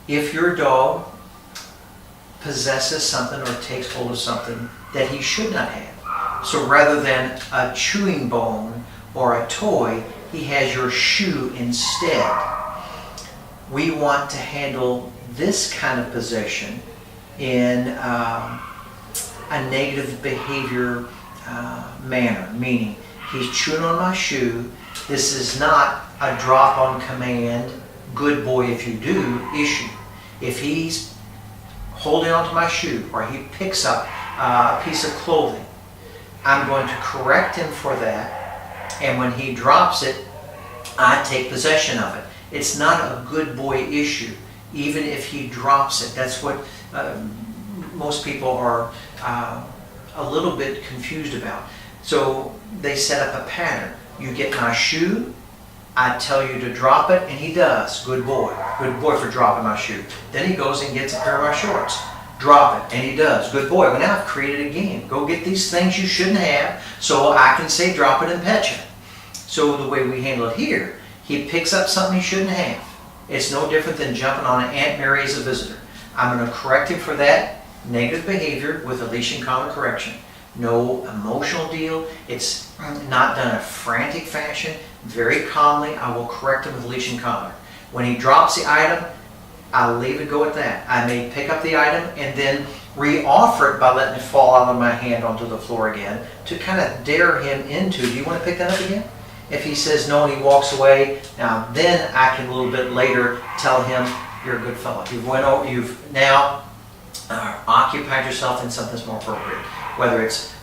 If your dog possesses something or takes hold of something that he should not have, so rather than a chewing bone or a toy, he has your shoe instead. We want to handle this kind of possession in a negative behavior manner, meaning he's chewing on my shoe. This is not a drop on command, good boy if you do issue. If he's holding onto my shoe or he picks up a piece of clothing, I'm going to correct him for that, and when he drops it, I take possession of it. It's not a good boy issue, even if he drops it. That's what most people are a little bit confused about. So they set up a pattern. You get my shoe, I tell you to drop it, and he does. Good boy. Good boy for dropping my shoe. Then he goes and gets a pair of my shorts. Drop it, and he does. Good boy. Well, now I've created a game. Go get these things you shouldn't have so I can say drop it and pet you. So the way we handle it here, he picks up something he shouldn't have. It's no different than jumping on an Aunt Mary as a visitor. I'm going to correct him for that negative behavior with a leash and collar correction. No emotional deal. It's not done in a frantic fashion. Very calmly, I will correct him with leash and collar. When he drops the item, I'll leave it go at that. I may pick up the item and then re-offer it by letting it fall out of my hand onto the floor again to kind of dare him into, do you want to pick that up again? If he says no and he walks away, now then I can a little bit later tell him, you're a good fellow. You've now occupied yourself in something that's more appropriate. Whether it's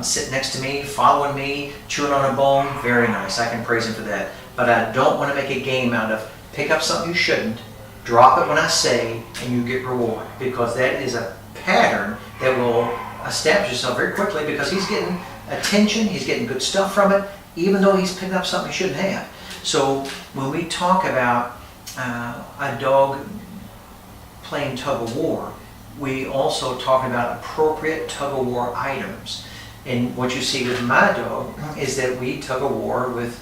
sitting next to me, following me, chewing on a bone, very nice. I can praise him for that. But I don't want to make a game out of pick up something you shouldn't, drop it when I say, and you get reward. Because that is a pattern that will establish itself very quickly because he's getting attention, he's getting good stuff from it, even though he's picking up something he shouldn't have. So when we talk about a dog playing tug-o-war, we also talk about appropriate tug-o-war items. And what you see with my dog is that we tug-o-war with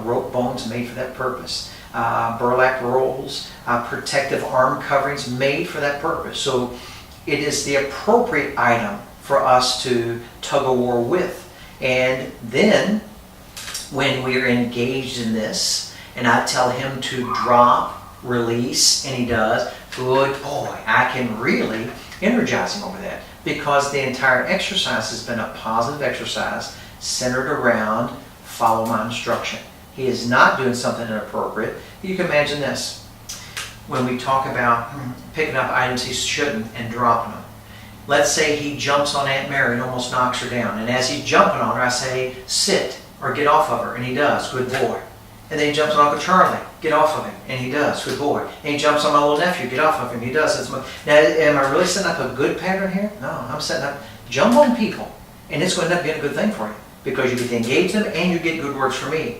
rope bones made for that purpose, burlap rolls, protective arm coverings made for that purpose. So it is the appropriate item for us to tug-o-war with. And then when we are engaged in this and I tell him to drop, release, and he does, good boy, I can really energize him over that because the entire exercise has been a positive exercise centered around follow my instruction. He is not doing something inappropriate. You can imagine this. When we talk about picking up items he shouldn't and dropping them. Let's say he jumps on Aunt Mary and almost knocks her down. And as he's jumping on her, I say, sit or get off of her. And he does. Good boy. And then he jumps on Uncle Charlie. Get off of him. And he does. Good boy. And he jumps on my little nephew. Get off of him. He does. Now, am I really setting up a good pattern here? No, I'm setting up jump on people. And it's going to end up being a good thing for you because you get to engage them and you get good words from me.